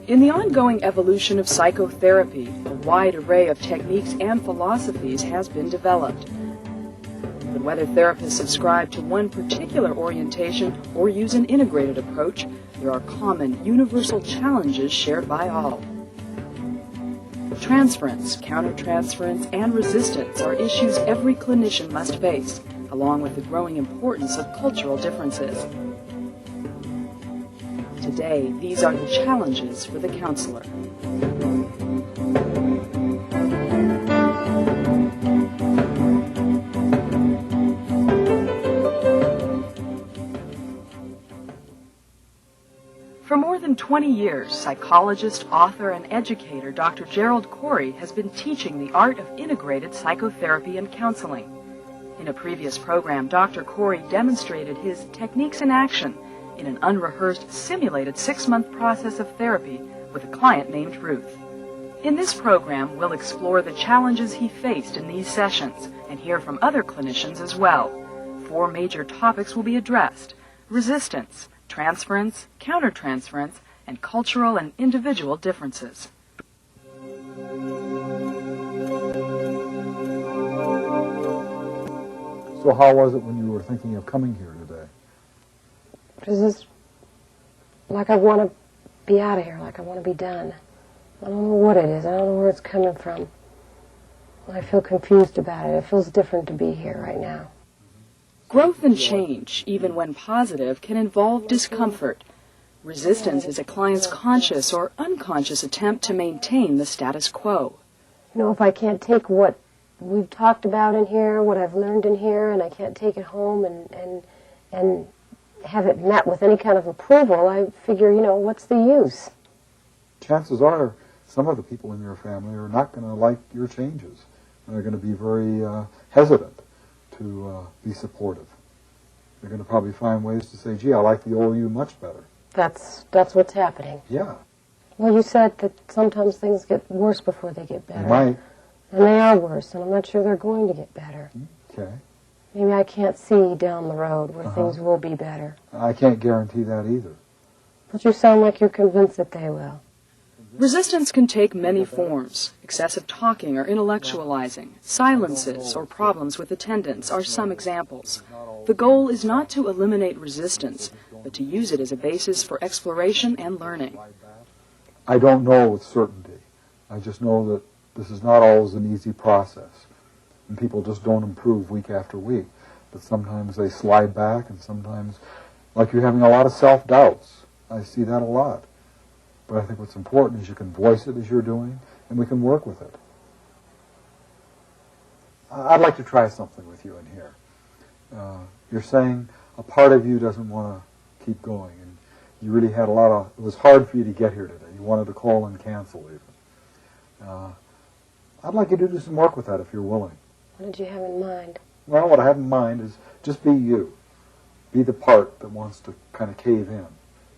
In the ongoing evolution of psychotherapy, a wide array of techniques and philosophies has been developed. But whether therapists subscribe to one particular orientation or use an integrated approach, there are common, universal challenges shared by all. Transference, countertransference, and resistance are issues every clinician must face, along with the growing importance of cultural differences. Today, these are the challenges for the counselor. For more than 20 years, psychologist, author, and educator Dr. Gerald Corey has been teaching the art of integrated psychotherapy and counseling. In a previous program, Dr. Corey demonstrated his techniques in action in an unrehearsed, simulated 6-month process of therapy with a client named Ruth. In this program, we'll explore the challenges he faced in these sessions and hear from other clinicians as well. 4 major topics will be addressed: resistance, transference, countertransference, and cultural and individual differences. So how was it when you were thinking of coming here today? It's just like I want to be out of here, like I want to be done. I don't know what it is. I don't know where it's coming from. I feel confused about it. It feels different to be here right now. Growth and change, even when positive, can involve discomfort. Resistance is a client's conscious or unconscious attempt to maintain the status quo. You know, if I can't take what we've talked about in here, what I've learned in here, and I can't take it home and have it met with any kind of approval, I figure, you know, what's the use? Chances are some of the people in your family are not going to like your changes. They're going to be very hesitant to be supportive. They're going to probably find ways to say, gee, I like the old you much better. That's what's happening. Yeah. Well, you said that sometimes things get worse before they get better. They might. And they are worse, and I'm not sure they're going to get better. Okay. Maybe I can't see down the road where things will be better. I can't guarantee that either. But you sound like you're convinced that they will. Resistance can take many forms. Excessive talking or intellectualizing, silences, or problems with attendance are some examples. The goal is not to eliminate resistance, but to use it as a basis for exploration and learning. I don't know with certainty. I just know that this is not always an easy process. And people just don't improve week after week. But sometimes they slide back, and sometimes, like you're having a lot of self-doubts. I see that a lot. But I think what's important is you can voice it as you're doing, and we can work with it. I'd like to try something with you in here. You're saying a part of you doesn't want to keep going, and you really had it was hard for you to get here today. You wanted to call and cancel even. I'd like you to do some work with that if you're willing. What did you have in mind? Well, what I have in mind is just be you. Be the part that wants to kind of cave in.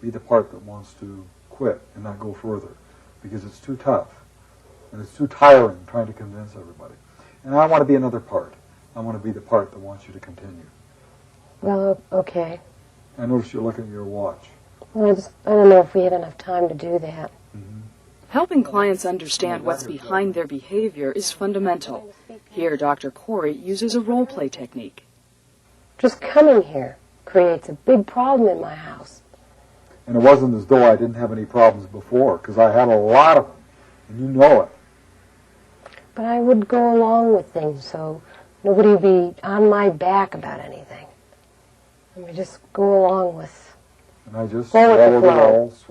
Be the part that wants to quit and not go further because it's too tough and it's too tiring trying to convince everybody. And I want to be another part. I want to be the part that wants you to continue. Well, okay. I noticed you're looking at your watch. Well, I don't know if we had enough time to do that. Helping clients understand what's behind their behavior is fundamental. Here, Dr. Corey uses a role-play technique. Just coming here creates a big problem in my house. And it wasn't as though I didn't have any problems before, because I had a lot of them, and you know it. But I would go along with things, so nobody would be on my back about anything. And we just go along with. And I just swallowed it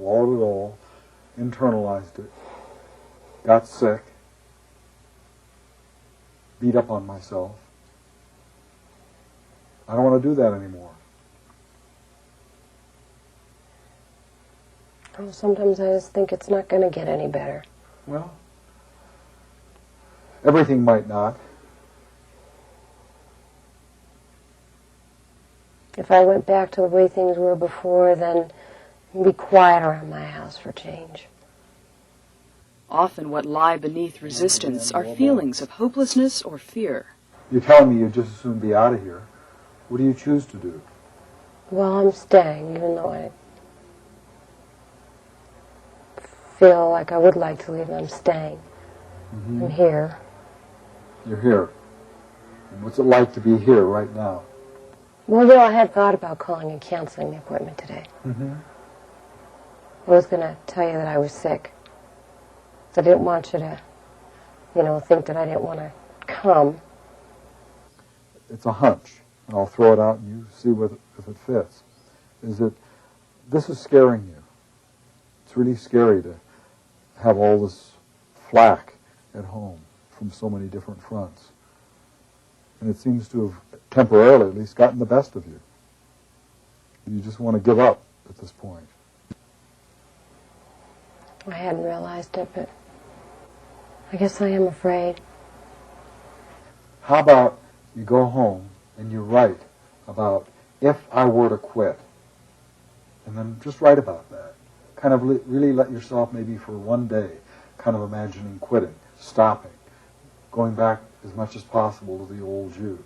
all, internalized it, got sick, beat up on myself. I don't want to do that anymore. Oh, sometimes I just think it's not going to get any better. Well, everything might not. If I went back to the way things were before, then it'd be quiet around my house for change. Often what lie beneath resistance are feelings of hopelessness or fear. You're telling me you'd just as soon be out of here. What do you choose to do? Well, I'm staying, even though I feel like I would like to leave, I'm staying. Mm-hmm. I'm here. You're here. And what's it like to be here right now? Well, I had thought about calling and canceling the appointment today. Mm-hmm. I was going to tell you that I was sick. I didn't want you to, think that I didn't want to come. It's a hunch, and I'll throw it out and you see if it fits. Is that this is scaring you. It's really scary to have all this flack at home from so many different fronts. And it seems to have temporarily at least gotten the best of you. You just want to give up at this point. I hadn't realized it, but I guess I am afraid. How about you go home and you write about if I were to quit? And then just write about that. Kind of really let yourself, maybe for one day, kind of imagining quitting, stopping, going back as much as possible to the old you.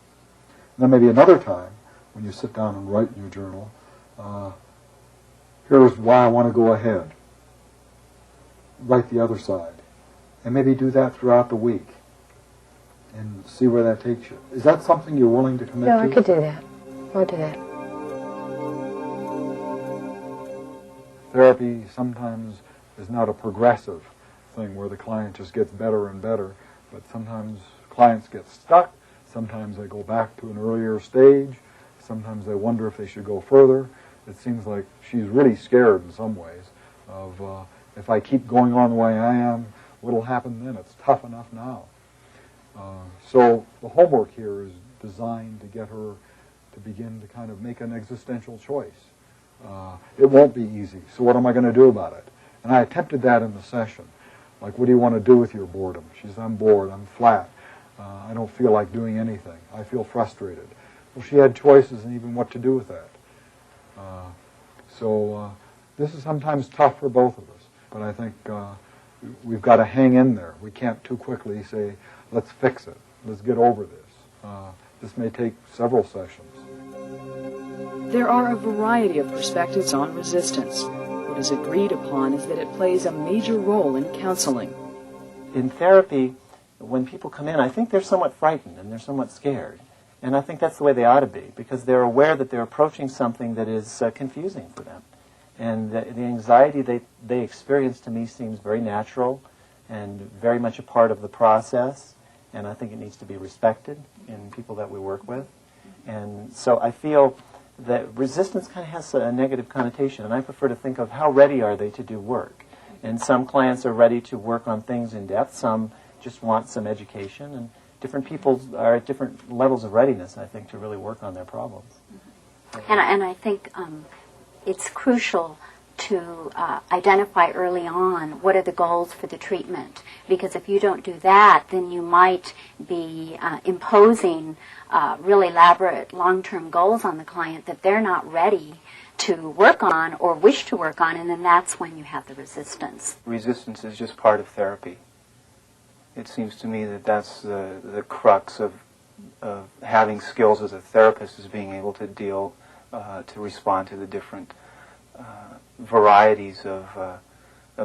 And then maybe another time, when you sit down and write in your journal, here's why I want to go ahead. Write the other side. And maybe do that throughout the week and see where that takes you. Is that something you're willing to commit to? Yeah, I could do that. I'll do that. Therapy sometimes is not a progressive thing where the client just gets better and better, but sometimes clients get stuck, sometimes they go back to an earlier stage, sometimes they wonder if they should go further. It seems like she's really scared in some ways of if I keep going on the way I am, what'll happen then? It's tough enough now. So the homework here is designed to get her to begin to kind of make an existential choice. It won't be easy, so what am I going to do about it? And I attempted that in the session. Like, what do you want to do with your boredom? She says, I'm bored, I'm flat, I don't feel like doing anything, I feel frustrated. Well, she had choices and even what to do with that. So this is sometimes tough for both of us, but I think we've got to hang in there. We can't too quickly say, let's fix it, let's get over this. This may take several sessions. There are a variety of perspectives on resistance. What is agreed upon is that it plays a major role in counseling. In therapy, when people come in, I think they're somewhat frightened and they're somewhat scared. And I think that's the way they ought to be, because they're aware that they're approaching something that is confusing for them. And the anxiety they experience, to me, seems very natural and very much a part of the process. And I think it needs to be respected in people that we work with. And so I feel that resistance kind of has a negative connotation, and I prefer to think of how ready are they to do work. And some clients are ready to work on things in depth, some just want some education, and different people are at different levels of readiness, I think, to really work on their problems. And I think it's crucial to identify early on what are the goals for the treatment, because if you don't do that, then you might be imposing really elaborate long-term goals on the client that they're not ready to work on or wish to work on, and then that's when you have the resistance. Resistance is just part of therapy. It seems to me that that's the crux of having skills as a therapist, is being able to deal, to respond to the different varieties of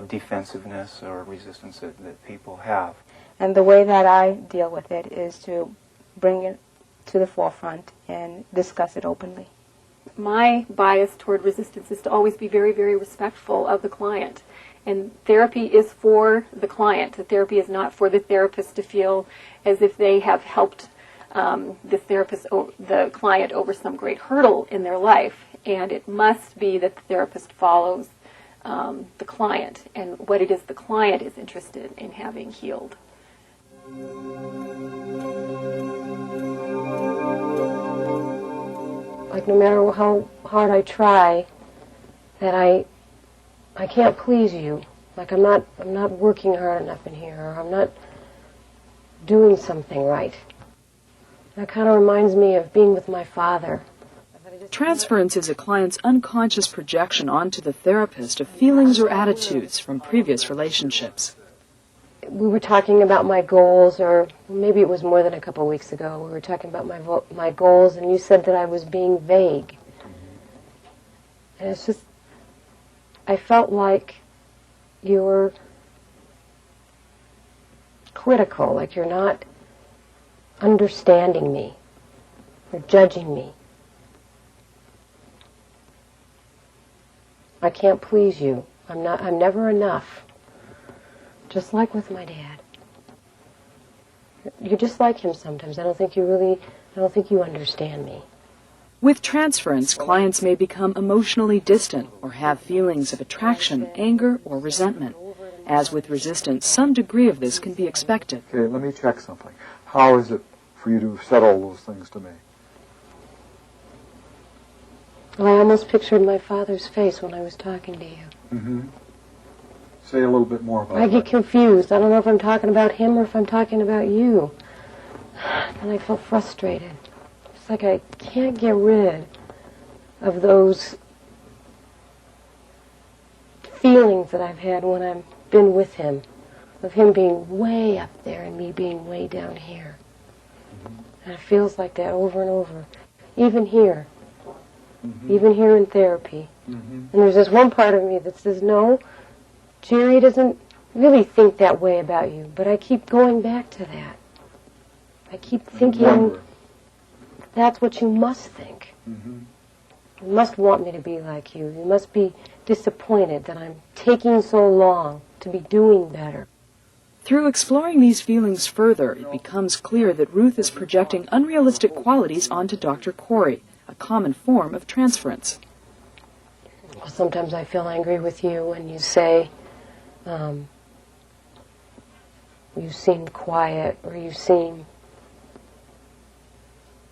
defensiveness or resistance that people have. And the way that I deal with it is to bring it to the forefront and discuss it openly. My bias toward resistance is to always be very, very respectful of the client. And therapy is for the client. The therapy is not for the therapist to feel as if they have helped the client over some great hurdle in their life. And it must be that the therapist follows the client and what it is the client is interested in having healed. Like, no matter how hard I try, that I can't please you. Like, I'm not working hard enough in here, or I'm not doing something right. That kind of reminds me of being with my father. Transference is a client's unconscious projection onto the therapist of feelings or attitudes from previous relationships. We were talking about my goals, or maybe it was more than a couple of weeks ago. We were talking about my goals, and you said that I was being vague. And it's just, I felt like you're critical, like you're not understanding me. You're judging me. I can't please you. I'm never enough. Just like with my dad. You're just like him sometimes. I don't think you understand me. With transference, clients may become emotionally distant or have feelings of attraction, anger, or resentment. As with resistance, some degree of this can be expected. Okay, let me check something. How is it for you to have said all those things to me? Well, I almost pictured my father's face when I was talking to you. Mm-hmm. Say a little bit more about I that. get confused. I don't know if I'm talking about him or if I'm talking about you. And I feel frustrated. It's like I can't get rid of those feelings that I've had when I've been with him, of him being way up there and me being way down here. Mm-hmm. And it feels like that over and over. Even here. Mm-hmm. Even here in therapy. Mm-hmm. And there's this one part of me that says, no, Jerry doesn't really think that way about you. But I keep going back to that. I keep thinking that's what you must think. Mm-hmm. You must want me to be like you. You must be disappointed that I'm taking so long to be doing better. Through exploring these feelings further, it becomes clear that Ruth is projecting unrealistic qualities onto Dr. Corey, a common form of transference. Well, sometimes I feel angry with you when you say, you seem quiet, or you seem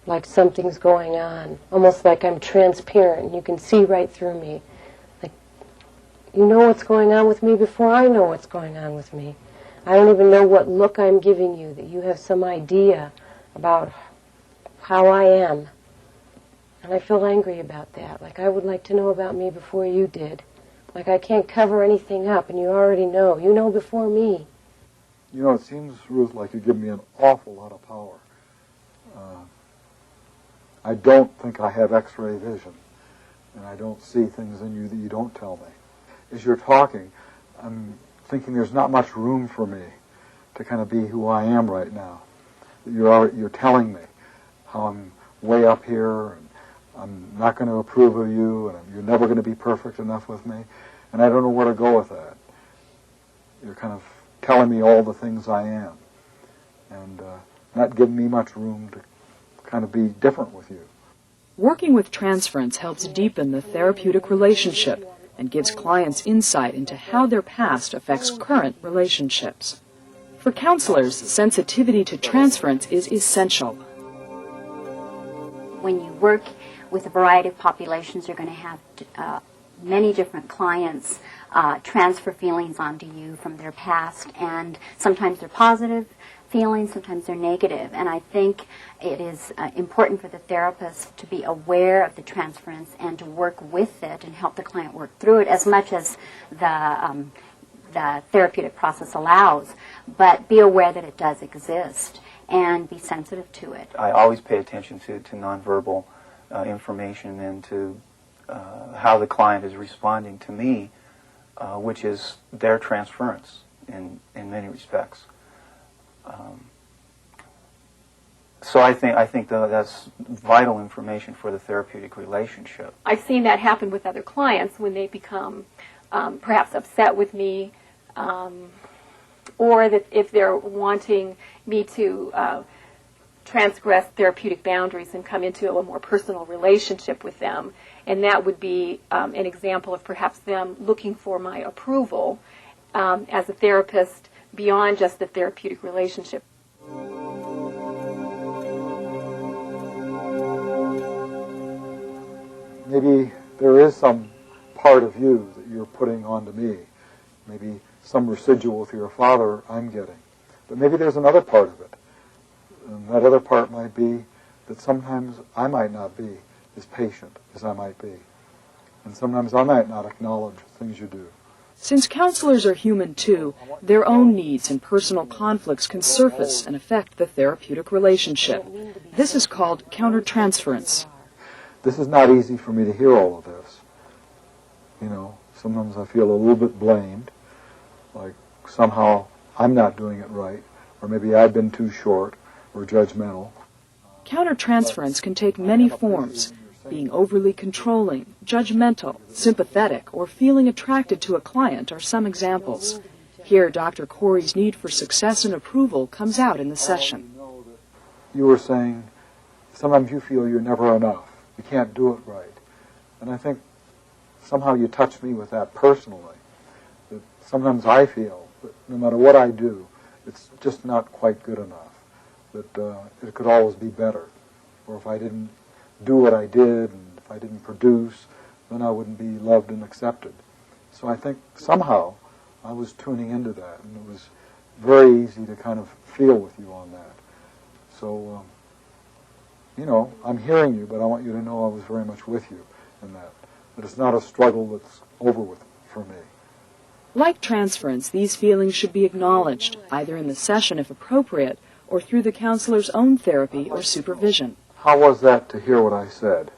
like something's going on, almost like I'm transparent and you can see right through me. Like, you know what's going on with me before I know what's going on with me. I don't even know what look I'm giving you, that you have some idea about how I am. And I feel angry about that. Like I would like to know about me before you did. Like I can't cover anything up and you already know. You know before me. You know, it seems, Ruth, like you give me an awful lot of power. I don't think I have X-ray vision, and I don't see things in you that you don't tell me. As you're talking, I'm thinking there's not much room for me to kind of be who I am right now. You're telling me how I'm way up here, and I'm not going to approve of you, and you're never going to be perfect enough with me, and I don't know where to go with that. You're kind of telling me all the things I am, and not giving me much room to kind of be different with you. Working with transference helps deepen the therapeutic relationship and gives clients insight into how their past affects current relationships. For counselors, sensitivity to transference is essential. When you work with a variety of populations, you're going to have many different clients transfer feelings onto you from their past, and sometimes they're positive feelings, sometimes they're negative. And I think it is important for the therapist to be aware of the transference and to work with it and help the client work through it as much as the therapeutic process allows, but be aware that it does exist and be sensitive to it. I always pay attention to nonverbal information and to how the client is responding to me, which is their transference in many respects. So I think that's vital information for the therapeutic relationship. I've seen that happen with other clients when they become perhaps upset with me, or that if they're wanting me to transgress therapeutic boundaries and come into a more personal relationship with them. And that would be an example of perhaps them looking for my approval as a therapist beyond just the therapeutic relationship. Maybe there is some part of you that you're putting onto me. Maybe some residual with your father I'm getting. But maybe there's another part of it. And that other part might be that sometimes I might not be as patient as I might be. And sometimes I might not acknowledge things you do. Since counselors are human too, their own needs and personal conflicts can surface and affect the therapeutic relationship. This is called countertransference. This is not easy for me to hear all of this. You know, sometimes I feel a little bit blamed. like somehow I'm not doing it right, or maybe I've been too short or judgmental. Countertransference can take many forms. Being overly controlling, judgmental, sympathetic, or feeling attracted to a client are some examples. Here, Dr. Corey's need for success and approval comes out in the session. You were saying sometimes you feel you're never enough. You can't do it right. And I think somehow you touch me with that personally. That sometimes I feel that no matter what I do, it's just not quite good enough. That it could always be better. Or if I didn't do what I did, and if I didn't produce, then I wouldn't be loved and accepted. So I think somehow I was tuning into that, and it was very easy to kind of feel with you on that. So, you know, I'm hearing you, but I want you to know I was very much with you in that. That it's not a struggle that's over with for me. Like transference, these feelings should be acknowledged, either in the session if appropriate, or through the counselor's own therapy or supervision. How was that to hear what I said?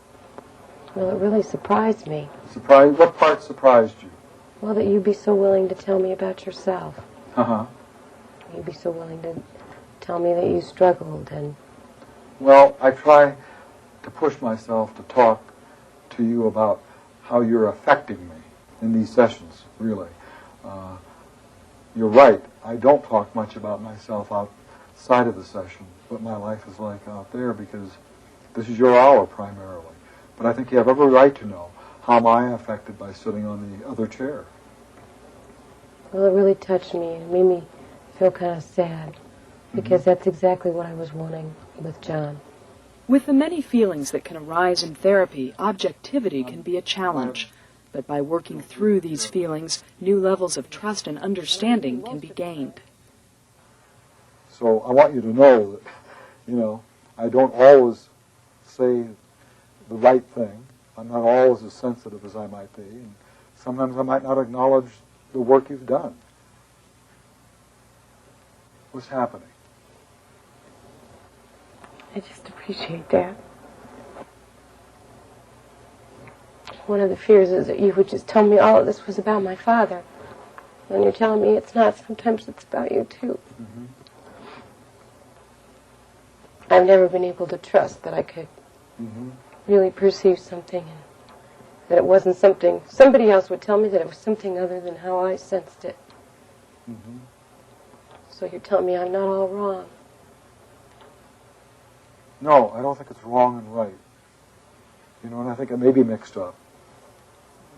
Well, it really surprised me. Surprised? What part surprised you? Well, that you'd be so willing to tell me about yourself. Uh-huh. You'd be so willing to tell me that you struggled and... Well, I try to push myself to talk to you about how you're affecting me in these sessions, really. You're right. I don't talk much about myself outside of the session, what my life is like out there, because this is your hour primarily. But I think you have every right to know how am I affected by sitting on the other chair. Well, it really touched me. It made me feel kind of sad, because that's exactly what I was wanting with John. With the many feelings that can arise in therapy, objectivity can be a challenge. But by working through these feelings, new levels of trust and understanding can be gained. So I want you to know that, you know, I don't always say the right thing. I'm not always as sensitive as I might be. And sometimes I might not acknowledge the work you've done. What's happening? I just appreciate that. One of the fears is that you would just tell me all of this was about my father. And you're telling me it's not. Sometimes it's about you, too. Mm-hmm. I've never been able to trust that I could really perceive something, and that it wasn't something... Somebody else would tell me that it was something other than how I sensed it. Mm-hmm. So you're telling me I'm not all wrong. No, I don't think it's wrong and right. You know, and I think it may be mixed up.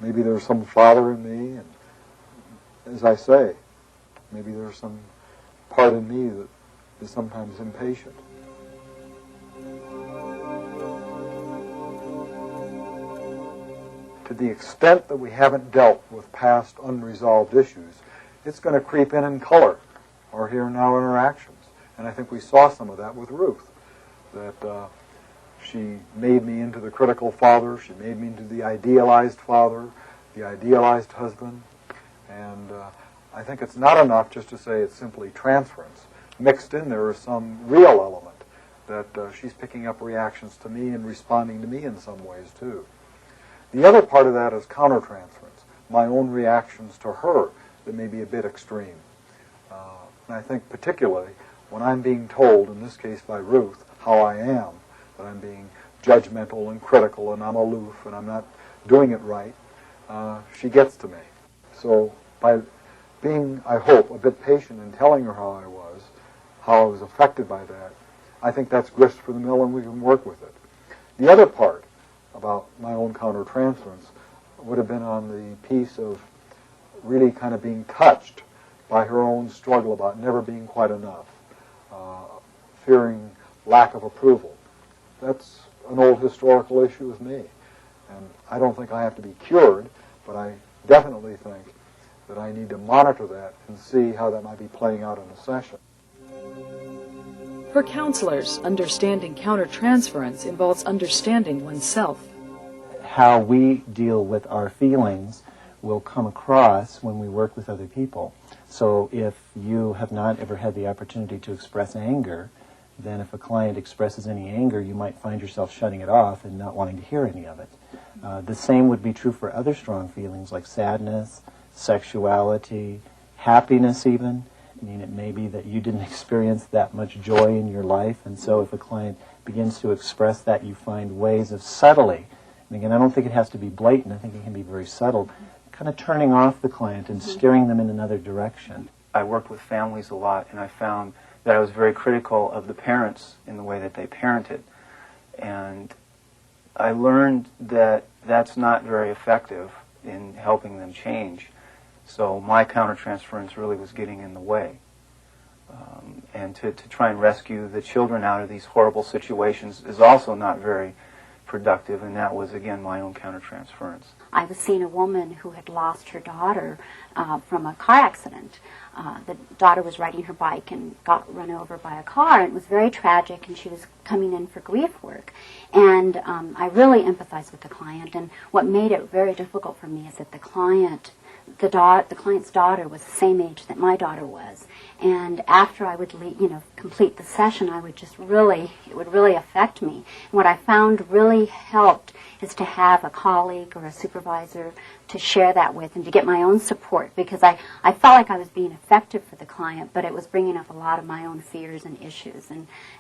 Maybe there's some father in me, and as I say, maybe there's some part in me that is sometimes impatient. To the extent that we haven't dealt with past unresolved issues, it's going to creep in color, or here and now interactions. And I think we saw some of that with Ruth, that she made me into the critical father, she made me into the idealized father, the idealized husband, and I think it's not enough just to say it's simply transference. Mixed in there is some real element that she's picking up reactions to me and responding to me in some ways too. The other part of that is countertransference, my own reactions to her that may be a bit extreme. And I think particularly when I'm being told, in this case by Ruth, how I am, that I'm being judgmental and critical and I'm aloof and I'm not doing it right, she gets to me. So by being, I hope, a bit patient in telling her how I was affected by that, I think that's grist for the mill and we can work with it. The other part about my own countertransference would have been on the piece of really kind of being touched by her own struggle about never being quite enough, fearing lack of approval. That's an old historical issue with me. And I don't think I have to be cured, but I definitely think that I need to monitor that and see how that might be playing out in a session. For counselors, understanding countertransference involves understanding oneself. How we deal with our feelings will come across when we work with other people. So if you have not ever had the opportunity to express anger, then if a client expresses any anger, you might find yourself shutting it off and not wanting to hear any of it. The same would be true for other strong feelings like sadness, sexuality, happiness even. I mean, it may be that you didn't experience that much joy in your life, and so if a client begins to express that, you find ways of subtly, and again, I don't think it has to be blatant, I think it can be very subtle, kind of turning off the client and steering them in another direction. I worked with families a lot, and I found that I was very critical of the parents in the way that they parented. And I learned that that's not very effective in helping them change. So my countertransference really was getting in the way. And to try and rescue the children out of these horrible situations is also not very productive, and that was, again, my own countertransference. I was seeing a woman who had lost her daughter from a car accident. The daughter was riding her bike and got run over by a car, and it was very tragic, and she was coming in for grief work. And I really empathized with the client, and what made it very difficult for me is that the client's daughter was the same age that my daughter was. And after I would complete the session, it would really affect me. And what I found really helped is to have a colleague or a supervisor to share that with and to get my own support, because I felt like I was being effective for the client, but it was bringing up a lot of my own fears and issues.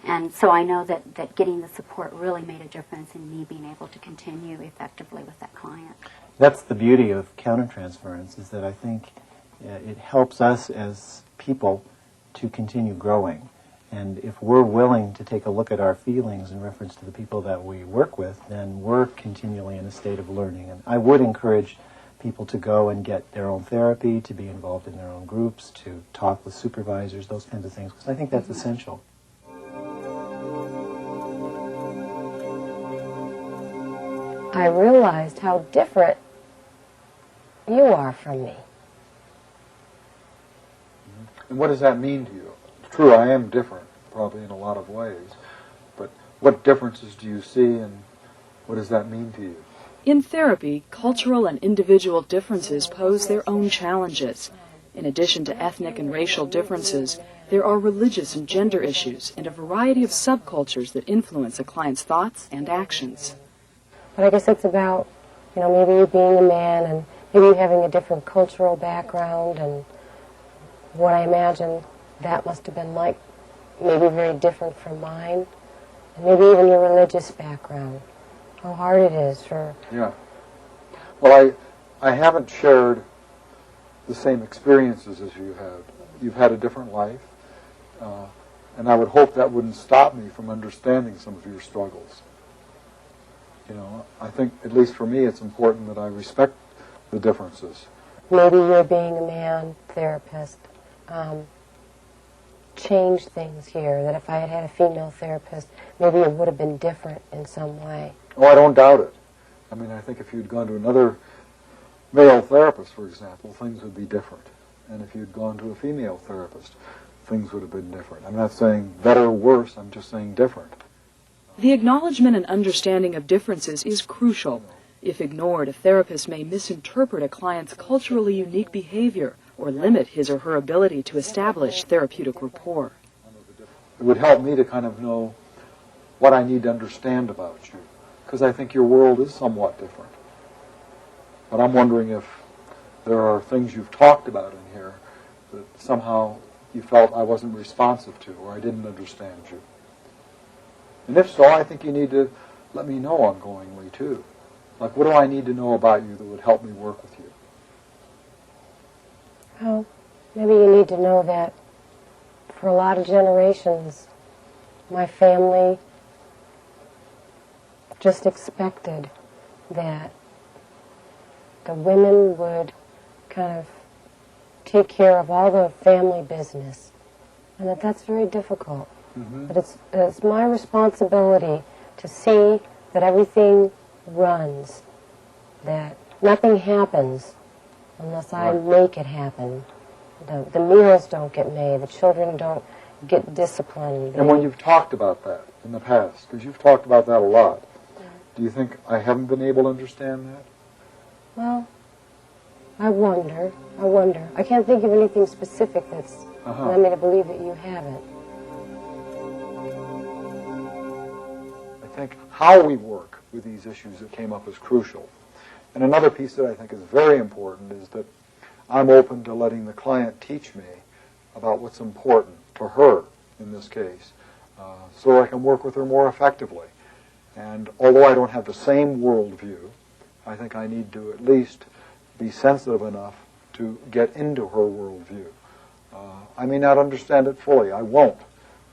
And so I know that getting the support really made a difference in me being able to continue effectively with that client. That's the beauty of countertransference, is that I think it helps us as people to continue growing. And if we're willing to take a look at our feelings in reference to the people that we work with, then we're continually in a state of learning. And I would encourage people to go and get their own therapy, to be involved in their own groups, to talk with supervisors, those kinds of things, because I think that's essential. I realized how different you are from me. And what does that mean to you? It's true, I am different, probably in a lot of ways, but what differences do you see, and what does that mean to you? In therapy, cultural and individual differences pose their own challenges. In addition to ethnic and racial differences, there are religious and gender issues and a variety of subcultures that influence a client's thoughts and actions. But I guess it's about, maybe you being a man and maybe you having a different cultural background, and what I imagine that must have been like, maybe very different from mine, and maybe even your religious background. How hard it is for... Yeah. Well, I haven't shared the same experiences as you have. You've had a different life, and I would hope that wouldn't stop me from understanding some of your struggles. I think, at least for me, it's important that I respect the differences. Maybe your being a man therapist changed things here, that if I had had a female therapist, maybe it would have been different in some way. Oh, I don't doubt it. I mean, I think if you'd gone to another male therapist, for example, things would be different. And if you'd gone to a female therapist, things would have been different. I'm not saying better or worse, I'm just saying different. The acknowledgement and understanding of differences is crucial. If ignored, a therapist may misinterpret a client's culturally unique behavior or limit his or her ability to establish therapeutic rapport. It would help me to kind of know what I need to understand about you, because I think your world is somewhat different. But I'm wondering if there are things you've talked about in here that somehow you felt I wasn't responsive to, or I didn't understand you. And if so, I think you need to let me know ongoingly, too. Like, what do I need to know about you that would help me work with you? Well, maybe you need to know that for a lot of generations, my family just expected that the women would kind of take care of all the family business, and that's very difficult. Mm-hmm. But it's my responsibility to see that everything runs, that nothing happens unless I make it happen. The meals don't get made, the children don't get disciplined. And when you've talked about that in the past, because you've talked about that a lot, do you think I haven't been able to understand that? Well, I wonder. I can't think of anything specific that's led me to believe that you haven't. I think how we work with these issues that came up is crucial. And another piece that I think is very important is that I'm open to letting the client teach me about what's important to her in this case, so I can work with her more effectively. And although I don't have the same worldview, I think I need to at least be sensitive enough to get into her worldview. I may not understand it fully. I won't.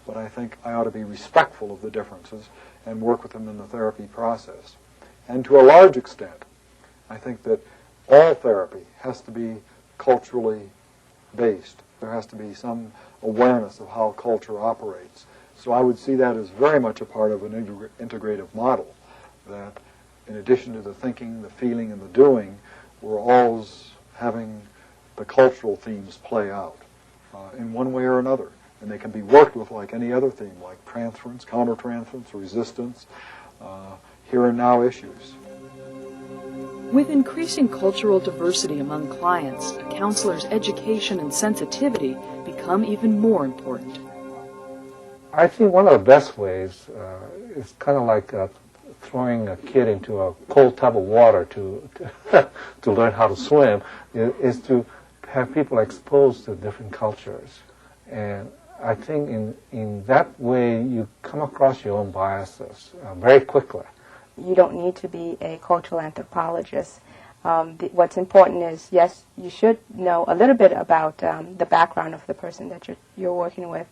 But I think I ought to be respectful of the differences and work with them in the therapy process. And to a large extent, I think that all therapy has to be culturally based. There has to be some awareness of how culture operates. So I would see that as very much a part of an integrative model, that in addition to the thinking, the feeling, and the doing, we're always having the cultural themes play out in one way or another. And they can be worked with like any other theme, like transference, countertransference, resistance, here and now issues. With increasing cultural diversity among clients, a counselor's education and sensitivity become even more important. I think one of the best ways is kind of like throwing a kid into a cold tub of water to learn how to swim, is to have people exposed to different cultures. And I think in that way you come across your own biases very quickly. You don't need to be a cultural anthropologist. What's important is, yes, you should know a little bit about the background of the person that you're working with.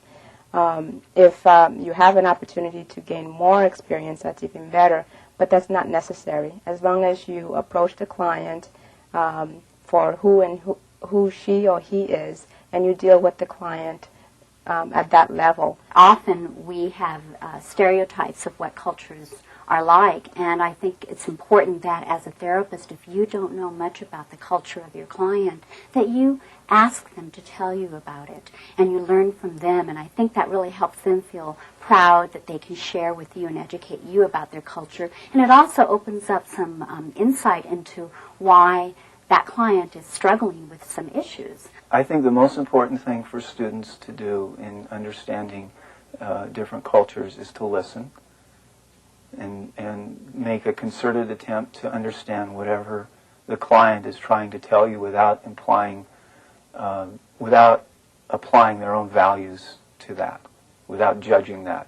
If you have an opportunity to gain more experience, that's even better, but that's not necessary. As long as you approach the client for who she or he is, and you deal with the client at that level. Often we have stereotypes of what cultures are like, and I think it's important that as a therapist, if you don't know much about the culture of your client, that you ask them to tell you about it, and you learn from them, and I think that really helps them feel proud that they can share with you and educate you about their culture, and it also opens up some insight into why that client is struggling with some issues. I think the most important thing for students to do in understanding different cultures is to listen and make a concerted attempt to understand whatever the client is trying to tell you without applying their own values to that, without judging that.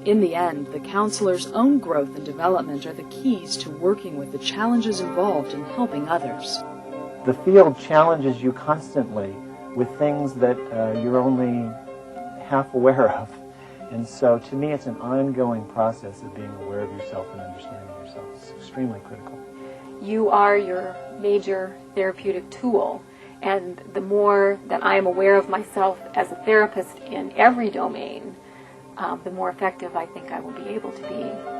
In the end, the counselor's own growth and development are the keys to working with the challenges involved in helping others. The field challenges you constantly with things that you're only half aware of. And so to me it's an ongoing process of being aware of yourself and understanding yourself. It's extremely critical. You are your major therapeutic tool, and the more that I am aware of myself as a therapist in every domain, the more effective I think I will be able to be.